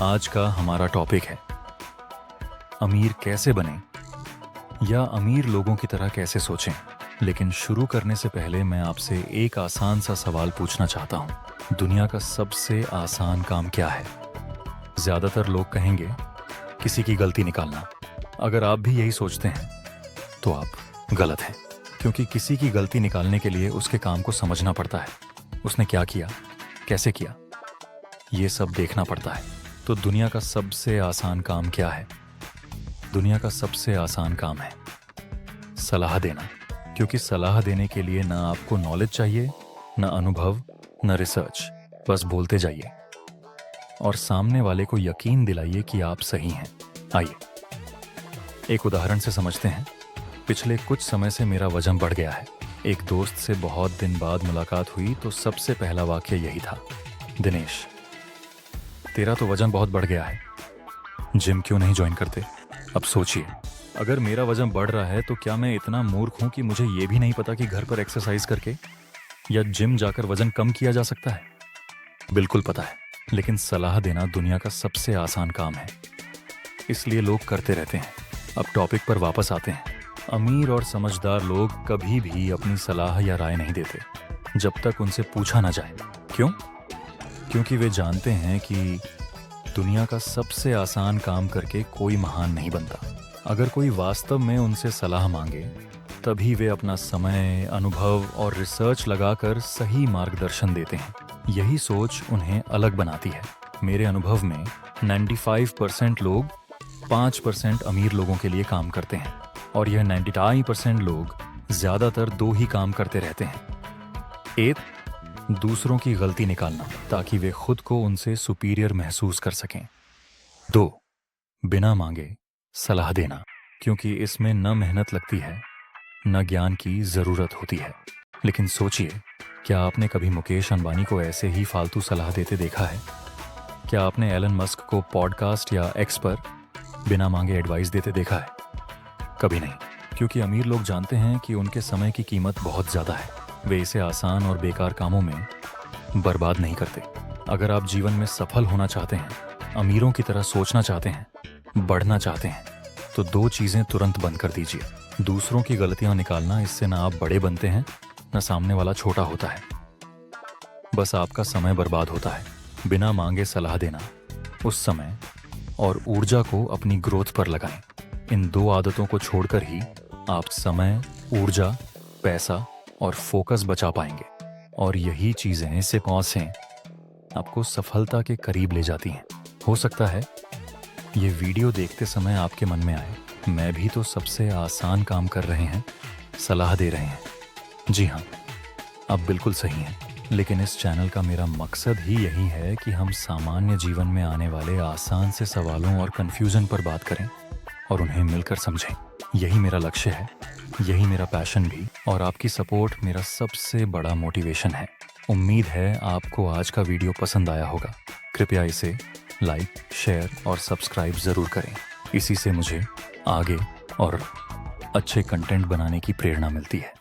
आज का हमारा टॉपिक है अमीर कैसे बने या अमीर लोगों की तरह कैसे सोचें। लेकिन शुरू करने से पहले मैं आपसे एक आसान सा सवाल पूछना चाहता हूँ। दुनिया का सबसे आसान काम क्या है? ज़्यादातर लोग कहेंगे किसी की गलती निकालना। अगर आप भी यही सोचते हैं तो आप गलत हैं, क्योंकि किसी की गलती निकालने के लिए उसके काम को समझना पड़ता है। उसने क्या किया, कैसे किया, ये सब देखना पड़ता है। तो दुनिया का सबसे आसान काम क्या है? दुनिया का सबसे आसान काम है सलाह देना। क्योंकि सलाह देने के लिए ना आपको नॉलेज चाहिए, ना अनुभव, ना रिसर्च। बस बोलते जाइए और सामने वाले को यकीन दिलाइए कि आप सही हैं। आइए एक उदाहरण से समझते हैं। पिछले कुछ समय से मेरा वजन बढ़ गया है। एक दोस्त से बहुत दिन बाद मुलाकात हुई तो सबसे पहला वाक्य यही था, दिनेश तेरा तो वजन बहुत बढ़ गया है, जिम क्यों नहीं ज्वाइन करते? अब सोचिए, अगर मेरा वजन बढ़ रहा है तो क्या मैं इतना मूर्ख हूं कि मुझे ये भी नहीं पता कि घर पर एक्सरसाइज करके या जिम जाकर वजन कम किया जा सकता है? बिल्कुल पता है, लेकिन सलाह देना दुनिया का सबसे आसान काम है, इसलिए लोग करते रहते हैं। अब टॉपिक पर वापस आते हैं। अमीर और समझदार लोग कभी भी अपनी सलाह या राय नहीं देते जब तक उनसे पूछा ना जाए। क्यों? क्योंकि वे जानते हैं कि दुनिया का सबसे आसान काम करके कोई महान नहीं बनता। अगर कोई वास्तव में उनसे सलाह मांगे तभी वे अपना समय, अनुभव और रिसर्च लगाकर सही मार्गदर्शन देते हैं। यही सोच उन्हें अलग बनाती है। मेरे अनुभव में 95% लोग 5% अमीर लोगों के लिए काम करते हैं, और यह 99% लोग ज़्यादातर दो ही काम करते रहते हैं। एक, दूसरों की गलती निकालना ताकि वे खुद को उनसे सुपीरियर महसूस कर सकें। 2, बिना मांगे सलाह देना, क्योंकि इसमें न मेहनत लगती है न ज्ञान की ज़रूरत होती है। लेकिन सोचिए, क्या आपने कभी मुकेश अंबानी को ऐसे ही फालतू सलाह देते देखा है? क्या आपने एलन मस्क को पॉडकास्ट या एक्स पर बिना मांगे एडवाइस देते देखा है? कभी नहीं, क्योंकि अमीर लोग जानते हैं कि उनके समय की कीमत बहुत ज़्यादा है। वे इसे आसान और बेकार कामों में बर्बाद नहीं करते। अगर आप जीवन में सफल होना चाहते हैं, अमीरों की तरह सोचना चाहते हैं, बढ़ना चाहते हैं, तो दो चीज़ें तुरंत बंद कर दीजिए। दूसरों की गलतियां निकालना, इससे ना आप बड़े बनते हैं न सामने वाला छोटा होता है। बस आपका समय बर्बाद होता है। बिना मांगे सलाह देना, उस समय और ऊर्जा को अपनी ग्रोथ पर लगाएं। इन दो आदतों को छोड़कर ही आप समय, ऊर्जा, पैसा और फोकस बचा पाएंगे। और यही चीज़ें सिक्वेंसें आपको सफलता के करीब ले जाती हैं। हो सकता है ये वीडियो देखते समय आपके मन में आए, मैं भी तो सबसे आसान काम कर रहे हैं, सलाह दे रहे हैं। जी हाँ, आप बिल्कुल सही हैं। लेकिन इस चैनल का मेरा मकसद ही यही है कि हम सामान्य जीवन में आने वाले आसान से सवालों और कन्फ्यूज़न पर बात करें और उन्हें मिलकर समझें। यही मेरा लक्ष्य है, यही मेरा पैशन भी, और आपकी सपोर्ट मेरा सबसे बड़ा मोटिवेशन है। उम्मीद है आपको आज का वीडियो पसंद आया होगा। कृपया इसे लाइक, शेयर और सब्सक्राइब ज़रूर करें। इसी से मुझे आगे और अच्छे कंटेंट बनाने की प्रेरणा मिलती है।